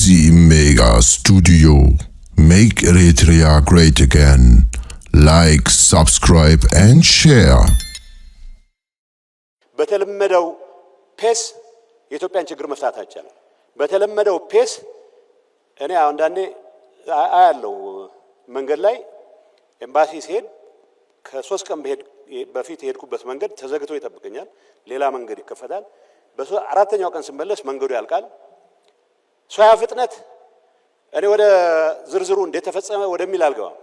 Easy Mega Studio. Make Eritrea great again. Like, subscribe and share. በተለመደው ፔስ የኢትዮጵያን ችግር መፍታት አይቻልም። በተለመደው ፔስ እኔ አንዳንዴ አያለው መንገድ ላይ ኤምባሲ ሲሄድ ከ3 ቀን በፊት የሄድኩበት መንገድ ተዘግቶ ይጠብቀኛል። ሌላ መንገድ ይከፈታል። በአራተኛው ቀን ስመለስ መንገዱ ያልቃል። ሶያ ፍጥነት እኔ ወደ ዝርዝሩ እንዴት ተፈጸመ ወደሚል አልገባም።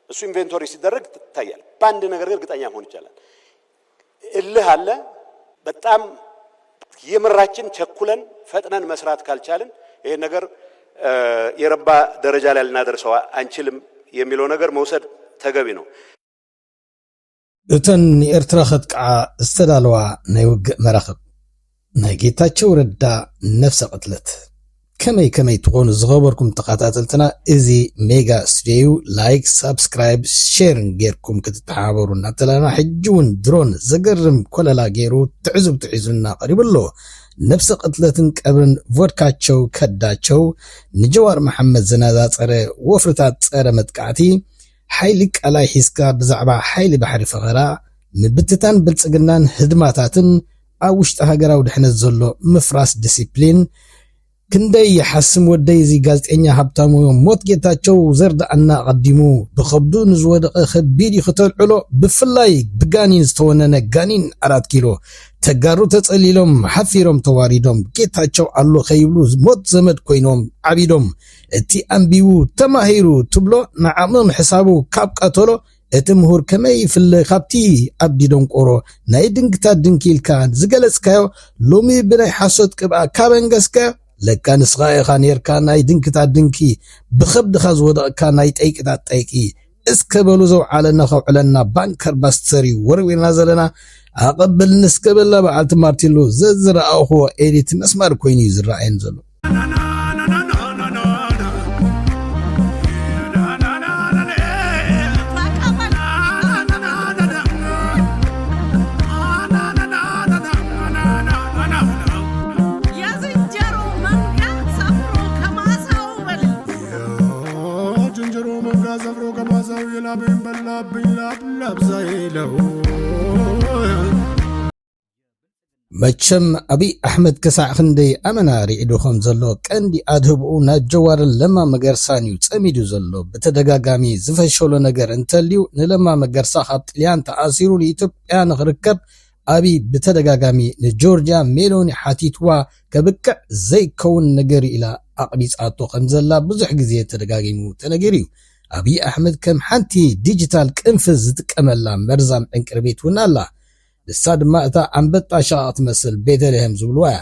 እሱ ኢንቨንቶሪ ሲደረግ ይታያል። በአንድ ነገር እርግጠኛ መሆን ይቻላል። እልህ አለ። በጣም የምራችን ቸኩለን ፈጥነን መስራት ካልቻልን ይሄ ነገር የረባ ደረጃ ላይ ልናደርሰው አንችልም የሚለው ነገር መውሰድ ተገቢ ነው። እተን ኤርትራ ኸጥቃ ዝተዳለዋ ናይ ውግእ መራኸብ ናይ ጌታቸው ረዳ ነፍሰ ቅትለት ከመይ ትኾኑ ዝኸበርኩም ተኸታተልትና እዚ ሜጋ ስቱዲዮ ላይክ ሰብስክራይብ ሼር ጌርኩም ክትተሓበሩ እናተላና ሕጂውን ድሮን ዘገርም ኮለላ ገይሩ ትዕዙና ቀሪብሎ ነፍሰ ቅትለትን ቀብርን ቮድካቸው ከዳቸው ንጀዋር መሐመድ ዘናዛፀረ ወፍርታት ፀረ መጥቃዕቲ ሓይሊ ቀላይ ሒዝካ ብዛዕባ ሓይሊ ባሕሪ ፈኸራ ምብትታን ብልጽግናን ህድማታትን ኣብ ውሽጢ ሃገራዊ ድሕነት ዘሎ ምፍራስ ዲሲፕሊን ክንደይ የሓስም ወደይ እዚ ጋዜጠኛ ሃብታሙ ሞት ጌታቸው ዘርዳእና ቀዲሙ ብኸብዱ ንዝወደቐ ከቢድ ይኽተልዕሎ ብፍላይ ብጋኒን ዝተወነነ ጋኒን 4 ኪሎ ተጋሩ ተጸሊሎም ሓፊሮም ተዋሪዶም ጌታቸው አሎ ኸይብሉ ሞት ዘመድ ኮይኖም ዓቢዶም እቲ አንቢቡ ተማሂሩ ትብሎ ንዓቕሞም ሕሳቡ ካብ ቀተሎ እቲ ምሁር ከመይ ፍለ ካብቲ ኣብዲ ደንቆሮ ናይ ድንክታት ድንኪልካ ዝገለጽካዮ ሎሚ ብናይ ሓሶት ቅብኣ ካበንገስካዮ ለካ ንስኻ ኢኻ ነርካ ናይ ድንክታት ድንኪ ብኸብድኻ ዝወደቕካ ናይ ጠይቅታት ጠይቂ እስከበሉ ዘውዓለና ኸውዕለና ባንከር ባስተሪ ወርዊና ዘለና ኣቐብል ንስከበላ በዓልቲ ማርቲሎ ዘዝረአኹ ኤዲት መስመር ኮይኑ ዝረአየን ዘሎ መቸም አብይ አሕመድ ከሳዕ ክንደይ ኣመና ሪዒድኹም ዘሎ ቀንዲ ኣድህብኡ ናብ ጀዋርን ለማ መገርሳን እዩ ፀሚዱ ዘሎ ብተደጋጋሚ ዝፈሸሎ ነገር እንተልዩ ንለማ መገርሳ ካብ ጥልያን ተኣሲሩ ንኢትዮጵያ ንኽርከብ አብይ ብተደጋጋሚ ንጆርጂያ ሜሎኒ ሓቲትዋ ከብቅዕ ዘይከውን ነገር ኢላ ኣቕቢፃቶ ከምዘላ ብዙሕ ግዜ ተደጋጊሙ ተነገር እዩ። አብይ አሕመድ ከም ሓንቲ ዲጂታል ቅንፍዝ ዝጥቀመላ መርዛም ዕንቅርቤት እውን ኣላ። ንሳ ድማ እታ ኣንበጣ ሸቓቕ ትመስል ቤተልሔም ዝብልዋ እያ።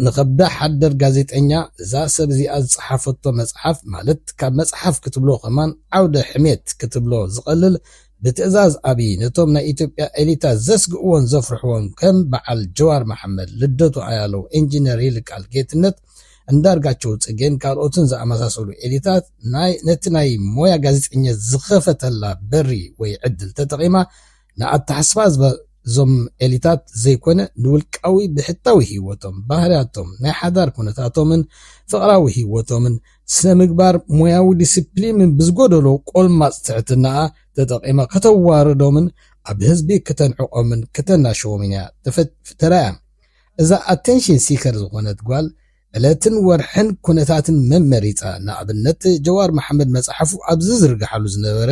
ንኸብዳ ሓደር ጋዜጠኛ እዛ ሰብ እዚኣ ዝፀሓፈቶ መፅሓፍ ማለት ካብ መፅሓፍ ክትብሎ ኸማን ዓውደ ሕሜት ክትብሎ ዝቐልል ብትእዛዝ አብይ ነቶም ናይ ኢትዮጵያ ኤሊታት ዘስግእዎን ዘፍርሕዎን ከም በዓል ጀዋር መሐመድ ልደቱ ኣያለው ኢንጂነር ይልቃል ጌትነት እንዳርጋቸው ጽጌን ካልኦትን ዝኣመሳሰሉ ኤሊታት ነቲ ናይ ሞያ ጋዜጠኛ ዝኸፈተላ በሪ ወይ ዕድል ተጠቒማ ንኣተሓስባ ዞም ኤሊታት ዘይኮነ ንውልቃዊ ብሕታዊ ህይወቶም ባህርያቶም ናይ ሓዳር ኩነታቶምን ፍቕራዊ ህይወቶምን ስነ ምግባር ሞያዊ ዲስፕሊንን ብዝጎደሎ ቆልማፅ ትሕትና ተጠቒማ ከተዋርዶምን ኣብ ህዝቢ ከተንዕቆምን ከተናሸዎምን እያ ተራእያ። እዛ ኣቴንሽን ሲከር ዝኾነት ጓል ዕለትን ወርሕን ኩነታትን መመሪፃ ንኣብነት ጀዋር መሐመድ መፅሓፉ ኣብዚ ዝርግሓሉ ዝነበረ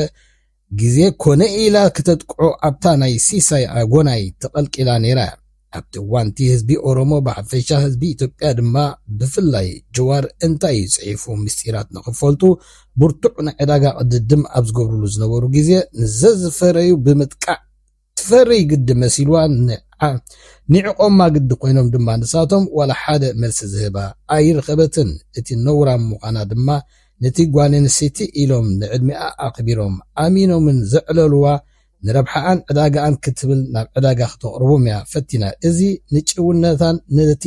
ግዜ ኮነ ኢላ ክተጥቅዖ ኣብታ ናይ ሲሳይ ኣጎናይ ተቐልቂላ ነይራ። ኣብቲ ዋንቲ ህዝቢ ኦሮሞ ብሓፈሻ ህዝቢ ኢትዮጵያ ድማ ብፍላይ ጀዋር እንታይ ጽሒፉ ምስጢራት ንኽፈልጡ ብርቱዕ ናይ ዕዳጋ ቅድድም ኣብ ዝገብሩሉ ዝነበሩ ግዜ ንዘዝፈረዩ ብምጥቃዕ ትፈረይ ግዲ መሲልዋ ንዕቆማ ግዲ ኮይኖም ድማ ንሳቶም ዋላ ሓደ መልሲ ዝህባ ኣይረኸበትን። እቲ ነውራ ምዃና ድማ ነቲ ጓል ኣንስተይቲ ኢሎም ንዕድሚኣ ኣኽቢሮም ኣሚኖምን ዘዕለልዋ ንረብሓኣን ዕዳጋኣን ክትብል ናብ ዕዳጋ ክተቕርቦም እያ ፈቲና። እዚ ንጭውነታን ነቲ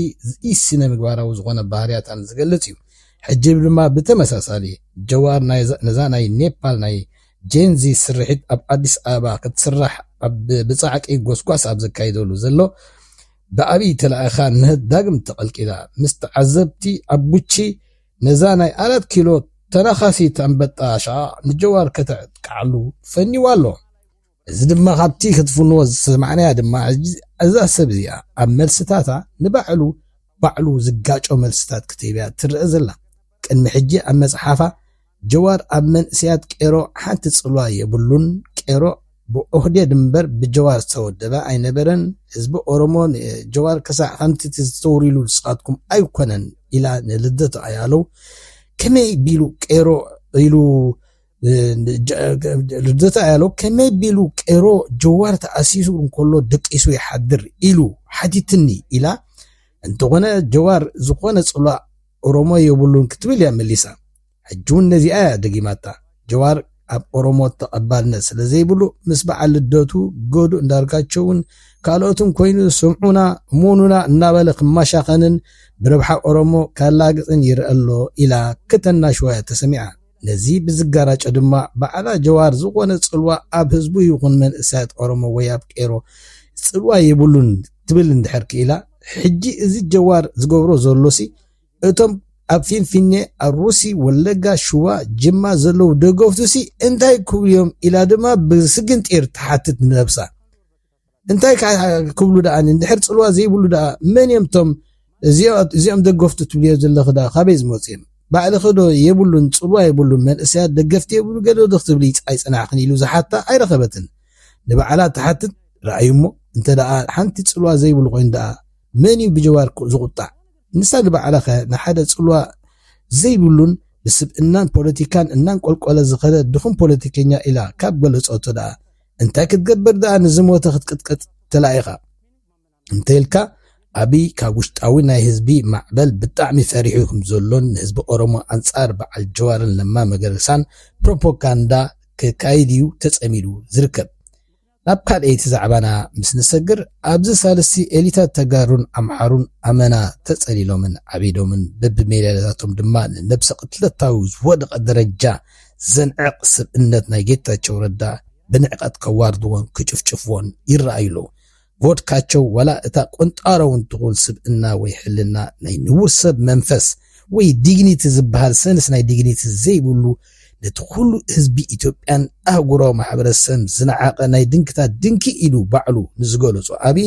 ኢስነ ምግባራዊ ዝኾነ ባህርያታን ዝገልጽ እዩ። ሕጂ ድማ ብተመሳሳሊ ጀዋር ነዛ ናይ ኔፓል ናይ ጄንዚ ስርሒት ኣብ ኣዲስ ኣበባ ክትስራሕ ብፃዕቂ ጎስጓስ ኣብ ዘካይደሉ ዘሎ ብኣብይ ተላእኻ ንህዳግም ተቐልቂላ ምስ ተዓዘብቲ ኣብ ቡቺ نزاناي 4 كيلو تنخاسيت أنبطاشا نجوار كتقعلو فنيوالو እዚ ድማ ካብቲ ክትፍንዎ ዝሰማዕናያ ድማ እዛ ሰብ እዚኣ ኣብ መልስታታ ንባዕሉ ዝጋጮ መልስታት ክትብያ ትርአ ዘላ ቅድሚ ሕጂ ኣብ መጽሓፋ ጀዋር ኣብ መንእስያት ቄሮ ሓንቲ ጽልዋ የብሉን ቄሮ ብኦህዴድ እምበር ብጀዋር ዝተወደበ ኣይነበረን ህዝቢ ኦሮሞን ጀዋር ከሳዕ ከምቲ ዝተውሪሉ ንስኻትኩም ኣይኮነን ኢላ ንልደቱ ኣያለው ከመይ ቢሉ ቄሮ ኢሉ ልደታ ያለው ከመይ ቢሉ ቄሮ ጀዋር ተኣሲሱ እንኮሎ ደቂሱ ይሓድር ኢሉ ሓዲትኒ ኢላ እንተኾነ ጀዋር ዝኾነ ጽላ ኦሮሞ የብሉን ክትብል ያ መሊሳ ሕጁን ነዚኣ ደጊማታ ጀዋር ኣብ ኦሮሞ ተቐባልነት ስለዘይብሉ ምስ በዓል ልደቱ ጎዱ እንዳርጋቸውን ካልኦቱን ኮይኑ ስምዑና ሙኑና እናበለ ክማሻኸንን ብረብሓ ኦሮሞ ካላግፅን ይርአሎ ኢላ ከተናሽዋ ተሰሚዓ ነዚ ብዝጋራጨ ድማ በዓላ ጀዋር ዝኾነ ጽልዋ ኣብ ህዝቡ ይኹን መንእሰያት ኦሮሞ ወይ ኣብ ቄሮ ጽልዋ የብሉን ትብል እንድሕር ኢላ ሕጂ እዚ ጀዋር ዝገብሮ ዘሎሲ እቶም ኣብ ፊንፊኔ ኣብ ሩሲ ወለጋ ሹዋ ጅማ ዘለው ደገፍቱሲ እንታይ ክብልዮም ኢላ ድማ ብስግንጢር ተሓትት ንነብሳ እንታይ ክብሉ ደኣ እንድሕር ጽልዋ ዘይብሉ ደኣ መን እዮም ቶም እዚኦም ደገፍቱ ትብልዮ ዘለኹ ደኣ ካበይ ዝመፅኦም بعد خدو يبولون صلوا يبولون من أسياد دقفتي يبولون قدو دخت بليت أي صناعة خنيلو زحاتا أي رخبتن نبع على تحت رأيمو انت دقا حانتي صلوا زي بلغوين دقا ماني بجوار زغطع نسا نبع على خير نحادة صلوا زي بلون بسب إنان بوليتيكان إنان قولة زخدة دخون بوليتيكينيا إلا كاب قلس أوتو دقا انت كتقبر دقا نزمو تخت كت تلاقيقا انت يلكا أبي كاوشتاوي ناي هزبي معبل بتعمي فريحيكم زولون هزب أورومو أنصار بعل جوارن لما مقرسان بروبوغاندا كايديو تسأميلو زركب نبقى اي تزعبانا مسنسقر أبز سالسي إليتا تقارون أمحارون أمانا تسأليلو من عبيدو من بب ميلالاتهم دمان نبسق تلتاوز ودق الدرجة زنعق سبنت نايجيتا تشوردا بنعقات كواردوان كشفشفوان يرأيلو vodkaቸው ወላ እታ ቆንጣራውን ትቆል ስብእና ወይ ሕልና ናይ ንውር ሰብ መንፈስ ወይ ዲግኒቲ ዝበሃል ሰንስ ናይ ዲግኒቲ ዘይብሉ ነቲ ኩሉ ህዝቢ ኢትዮጵያን ኣህጉራዊ ማሕበረሰብ ዝነዓቐ ናይ ድንክታት ድንኪ ኢሉ ባዕሉ ንዝገለጹ ኣቢ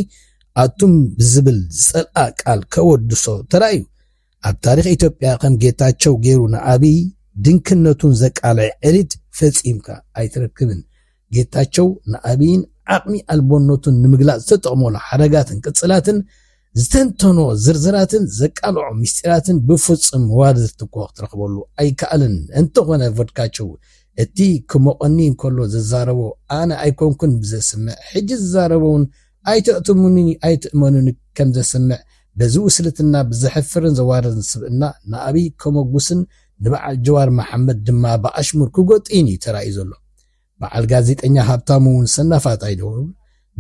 ኣቱም ብዝብል ዝጸልአ ቃል ከወድሶ ተራእዩ ኣብ ታሪኽ ኢትዮጵያ ከም ጌታቸው ገይሩ ንኣቢ ድንክነቱን ዘቃልዕ ዕሊት ፈጺምካ ኣይትረክብን ጌታቸው ንኣቢን عقمي البونوتن نمغلا تطقمولا حركاتن قصلاتن زتنتنو زرزراتن زقالو ميستراتن بفصم وادز تقوق ترخبولو اي كالن انت غنا vodkaچو اتي كمقنين كله ززاربو انا ايكونكن بزسمع حج ززاربون ايتأتموني ايتأمونن كم زسمع بزوسلتنا بزحفرن زوارن سبنا نابي كمغوسن نبع جوار محمد دما باشمر كوغوطيني ترايزلو بعل ጋዜጠኛ ሀብታሙን ሰናፋት አይደውም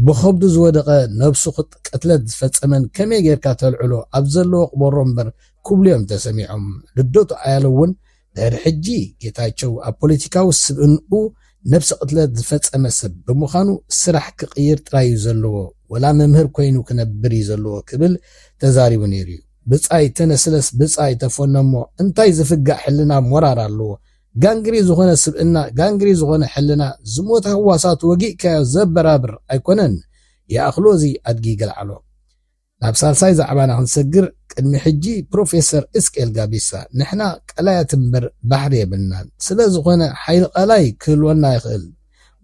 በخبዱ ዝወደቀ ነብሱ ቅትለት ፈጸመን ከመይ ጌርካ ተልዕሎ ኣብ ዘሎ ቅበሮምበር ኩብልዮም ተሰሚዖም ልደቱ አያለውን ድሕሪ ሕጂ ጌታቸው ኣብ ፖለቲካዊ ስብእንኡ ነብሲ ቅትለት ዝፈጸመ ሰብ ብምዃኑ ስራሕ ክቅይር ጥራዩ ዘለዎ ወላ መምህር ኮይኑ ክነብር ዘለዎ ክብል ተዛሪቡ ነይሩ ብጻይ ተነስለስ ብጻይ ተፈነሞ እንታይ ዝፍጋዕ ሕልና ሞራር ኣለዎ ጋንግሪ ዝኾነ ስብእና ጋንግሪ ዝኾነ ሕልና ዝሞት ህዋሳት ወጊእ ከ ዘበራብር ኣይኮነን ያእኽሎዚ ኣድጊ ገልዓሎ ናብ ሳልሳይ ዛዕባና ክንሰግር ቅድሚ ሕጂ ፕሮፌሰር እስቄል ጋቢሳ ንሕና ቀላያት እምበር ባሕሪ የብልናን ስለ ዝኾነ ሓይሊ ቀላይ ክህልወና ይኽእል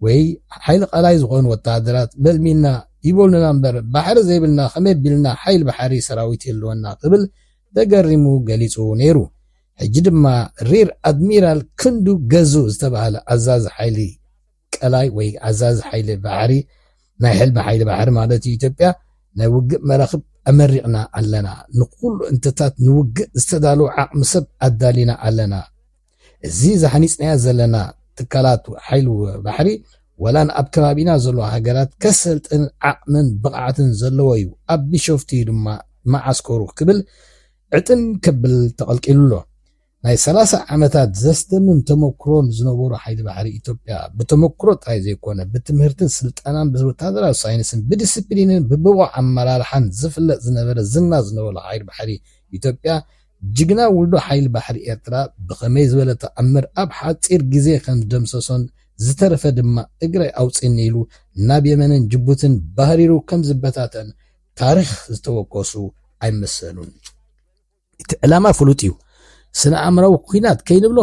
ወይ ሓይሊ ቀላይ ዝኾኑ ወታደራት በልሚና ይበሉና እምበር ባሕሪ ዘይብልና ከመይ ቢልና ሓይሊ ባሕሪ ሰራዊት የልወና ክብል ተገሪሙ ገሊጹ ነይሩ ሕጂ ድማ ሪር ኣድሚራል ክንዱ ገዙ ዝተባሃለ ኣዛዝ ሓይሊ ቀላይ ወይ ኣዛዝ ሓይሊ ባሕሪ ናይ ሕልሚ ሓይሊ ባሕሪ ማለት ኢትዮጵያ ናይ ውግእ መራኽብ ኣመሪቕና ኣለና ንኩሉ እንትታት ንውግእ ዝተዳለወ ዓቕሚ ሰብ ኣዳሊና ኣለና እዚ ዝሓኒፅናያ ዘለና ትካላት ሓይሊ ባሕሪ ወላን ኣብ ከባቢና ዘለዎ ሃገራት ከሰልጥን ዓቕምን ብቕዓትን ዘለዎ እዩ ኣብ ቢሾፍቲ ድማ ማዓስከሩ ክብል ዕጥን ክብል ተቐልቂሉሎ ናይ 30 ዓመታት ዘስተምም ተመክሮን ዝነበሩ ሓይሊ ባሕሪ ኢትዮጵያ ብተመክሮ ጥራይ ዘይኮነ ብትምህርትን ስልጠናን ብወታደራዊ ሳይንስን ብዲስፕሊንን ብብቑዕ ኣመራርሓን ዝፍለጥ ዝነበረ ዝና ዝነበረ ሓይሊ ባሕሪ ኢትዮጵያ جግና ውልዶ ሓይሊ ባሕሪ ኤርትራ ብኸመይ ዝበለ ተኣምር ኣብ ሓፂር ግዜ ከም ደምሰሶን ዝተረፈ ድማ እግራይ ኣውፅኒ ኢሉ ናብ የመንን ጅቡትን ባህሪሩ ከም ዝበታተን ታሪኽ ዝተወቀሱ ኣይመሰሉን እቲ ዕላማ ፍሉጥ እዩ ስነ ኣምራዊ ኩናት ከይንብሎ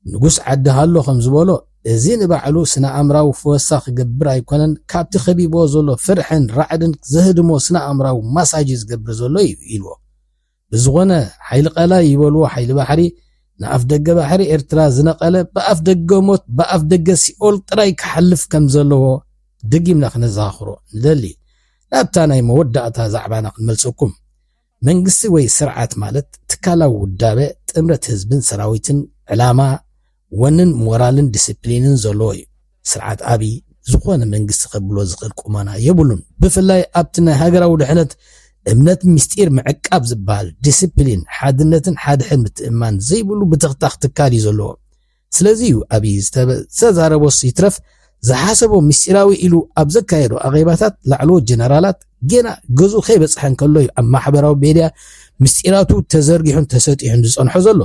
ንጉስ ዓዲ ሃሎ ከም ዝበሎ እዚ ንባዕሉ ስነ ኣምራዊ ፍወሳ ክገብር ኣይኮነን ካብቲ ኸቢቦ ዘሎ ፍርሕን ራዕድን ዘህድሞ ስነ ኣምራዊ ማሳጅ ዝገብር ዘሎ ኢልዎ ብዝኾነ ሓይሊ ቀላይ ይበልዎ ሓይሊ ባሕሪ ንኣፍ ደገ ባሕሪ ኤርትራ ዝነቐለ ብኣፍ ደገ ሞት ብኣፍ ደገ ሲኦል ጥራይ ክሓልፍ ከም ዘለዎ ድጊምና ክነዘኻኽሮ ንደሊ ናብታ ናይ መወዳእታ ዛዕባና ክንመልሰኩም መንግስቲ ወይ ስርዓት ማለት ትካላዊ ውዳበ ጥምረት ህዝብን ሰራዊትን ዕላማ ወንን ሞራልን ዲሲፕሊንን ዘለዎ እዩ ስርዓት ኣብይ ዝኾነ መንግስቲ ከብሎ ዝኽእል ቁመና የብሉን ብፍላይ ኣብቲ ናይ ሃገራዊ ድሕነት እምነት ምስጢር ምዕቃብ ዝበሃል ዲሲፕሊን ሓድነትን ሓድሕን ምትእማን ዘይብሉ ብትኽታኽ ትካል እዩ ዘለዎ ስለዚ እዩ ኣብይ ዝተዛረቦስ ይትረፍ ዝሓሰቦ ምስጢራዊ ኢሉ ኣብ ዘካየዶ ኣኼባታት ላዕለዎ ጀነራላት ገና ገዙ ከይበፅሐን ከሎ እዩ ኣብ ማሕበራዊ ሚድያ ምስጢራቱ ተዘርጊሑን ተሰጢሑን ዝፀንሖ ዘሎ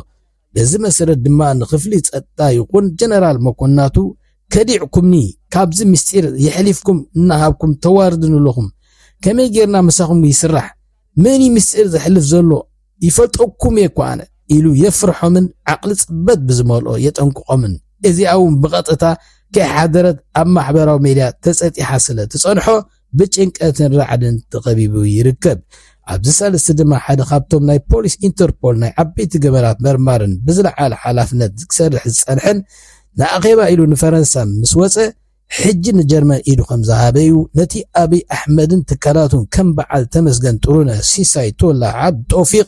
በዚ መሰረት ድማ ንኽፍሊ ፀጥታ ይኹን ጀነራል መኮንናቱ ከዲዕኩምኒ ካብዚ ምስጢር ይሕሊፍኩም እናሃብኩም ተዋርድን ኣለኹም ከመይ ጌርና መሳኹም ይስራሕ መኒ ምስጢር ዝሕልፍ ዘሎ ይፈልጠኩም እኮ ኣነ ኢሉ የፍርሖምን ዓቕሊ ፅበት ብዝመልኦ የጠንቅቖምን እዚኣውን ብቐጥታ ከይሓደረት ኣብ ማሕበራዊ ሚድያ ተፀጢሓ ስለ ትፀንሖ ብጭንቀትን ራዕድን ተቐቢቡ ይርከብ ኣብዚ ሳልስቲ ድማ ሓደ ካብቶም ናይ ፖሊስ ኢንተርፖል ናይ ዓበይቲ ገበናት መርማርን ብዝለዓለ ሓላፍነት ዝሰርሕ ዝፀንሐን ንኣኼባ ኢሉ ንፈረንሳ ምስ ወፀ ሕጂ ንጀርመን ኢዱ ከም ዝሃበዩ ነቲ ኣብይ ኣሕመድን ትካላቱን ከም በዓል ተመስገን ጥሩነ ሲሳይ ቶላ ዓብዲ ጦፊቅ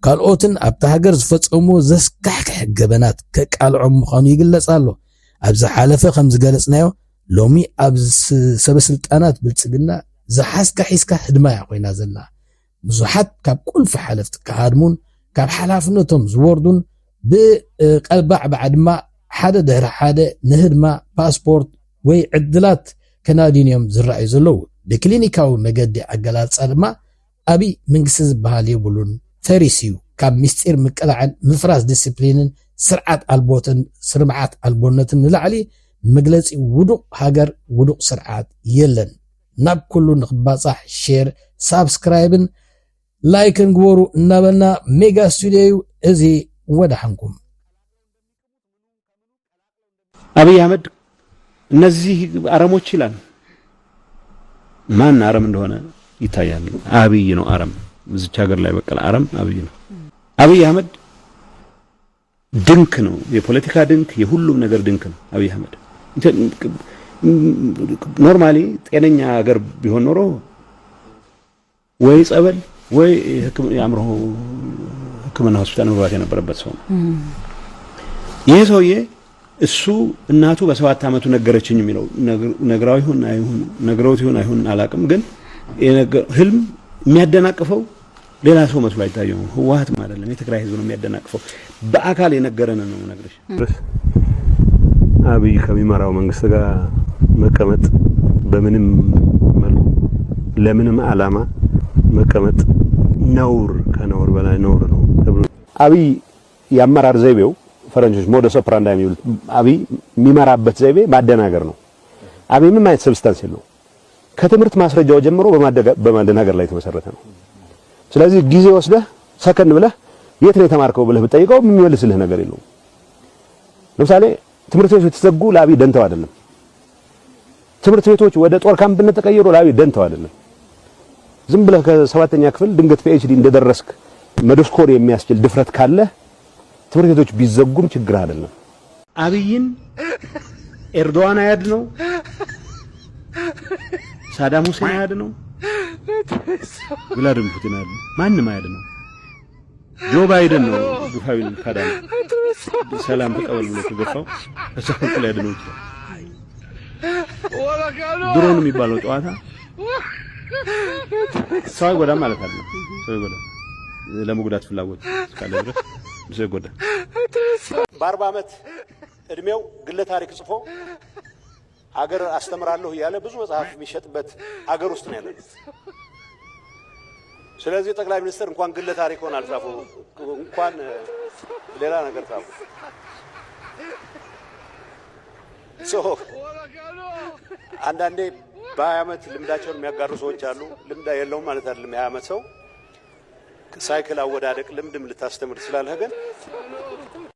ካልኦትን ኣብቲ ሃገር ዝፈፀሙ ዘስካሕክሕ ገበናት ከቃልዖም ምዃኑ ይግለጽ ኣሎ ኣብዚ ሓለፈ ከም ዝገለጽናዮ ሎሚ ኣብ ሰበስልጣናት ብልጽግና ዝሓስካ ሒስካ ህድማያ ኮይና ዘላ ብዙሓት ካብ ቁልፊ ሓለፍቲ ክሃድሙን ካብ ሓላፍነቶም ዝወርዱን ብቀልባዕ ድማ ሓደ ድሕሪ ሓደ ንህድማ ፓስፖርት ወይ ዕድላት ከናዲንዮም ዝረኣዩ ዘለዉ ብክሊኒካዊ መገዲ ኣገላልጻ ድማ ኣብይ መንግስቲ ዝበሃል የብሉን ፈሪስዩ ካብ ምስጢር ምቅላዕን ምፍራስ ዲሲፕሊንን ስርዓት ኣልቦትን ስርዓት ኣልቦነትን ንላዕሊ መግለፂ ውዱቕ ሃገር ውዱቕ ስርዓት የለን ናብ ኩሉ ንኽባፃሕ ሼር ሳብስክራይብን ላይክን ግበሩ እናበልና ሜጋ ስቱዲዮ እዚ ወዳሕንኩም አብይ አህመድ እነዚህ አረሞች ይላል ማን አረም እንደሆነ ይታያል አብይ ነው አረም እዚች ሀገር ላይ በቀለ አረም አብይ ነው አብይ አህመድ ድንክ ነው የፖለቲካ ድንክ የሁሉም ነገር ድንክ ነው አብይ አህመድ ኖርማሊ ጤነኛ ሀገር ቢሆን ኖሮ ወይ ጸበል ወይ ያምሮ ህክምና ሆስፒታል መግባት የነበረበት ሰው ይሄ ሰውዬ እሱ እናቱ በ7 አመቱ ነገረችኝ የሚለው ነግራው ይሁን አይሁን ነግረውት ይሁን አይሁን አላቅም ግን ህልም የሚያደናቅፈው ሌላ ሰው መስሎ አይታየው ህዋት ማለት የትግራይ ህዝብ ነው የሚያደናቅፈው በአካል የነገረን ነው ነግረሽ አብይ ከሚመራው መንግስት ጋር መቀመጥ በምንም መልኩ ለምንም ዓላማ መቀመጥ ነውር ከነውር በላይ ነውር ነው አብይ ያመራር ዘይቤው ፈረንጆች ሞደስ ኦፕራንዳ የሚሉት አብይ የሚመራበት ዘይቤ ማደናገር ነው አብይ ምን ማለት ሰብስታንስ የለው ከትምርት ማስረጃው ጀምሮ በማደናገር ላይ ተመሰረተ ነው ስለዚህ ጊዜ ወስደህ ሰከን ብለህ የት ነው የተማርከው ብለህ ብትጠይቀው የሚመልስልህ ነገር የለው ለምሳሌ ትምርት ቤቶች ተዘጉ ለአብይ ደንተው አይደለም ትምርት ቤቶች ወደ ጦር ካምፕነት ተቀይሮ ለአብይ ደንተው አይደለም ዝም ብለህ ከ7ኛ ክፍል ድንገት ፒኤችዲ እንደደረስክ መደስኮር የሚያስችል ድፍረት ካለ ትምርት ቤቶች ቢዘጉም ችግር አይደለም አብይን ኤርዶዋን ያድ ነው ሳዳም ሁሴን ያድ ነው ቭላድሚር ፑቲን ያድ ማንም ያድ ነው ጆ ባይደን ነው ዱፋዊን ካዳም ሰላም ተቀበል ብሎ ተገፋው ተሰፈቀለ ያድ ነው ድሮን የሚባለው ጨዋታ ሰው ጎዳ ማለት አይደለም ሰው ጎዳ ለመጉዳት ፍላጎት እስካለ ድረስ ሰው ጎዳ በ40 አመት እድሜው ግለ ታሪክ ጽፎ አገር አስተምራለሁ ያለ ብዙ መጽሐፍ የሚሸጥበት አገር ውስጥ ነው ያለው ስለዚህ ጠቅላይ ሚኒስትር እንኳን ግለ ታሪኮን አልጻፉ እንኳን ሌላ ነገር ጻፉ። አንዳንዴ በ20 ዓመት ልምዳቸውን የሚያጋሩ ሰዎች አሉ። ልምዳ የለውም ማለት አይደለም። የ20 ዓመት ሰው ሳይክል አወዳደቅ ልምድም ልታስተምር ትችላለህ። ግን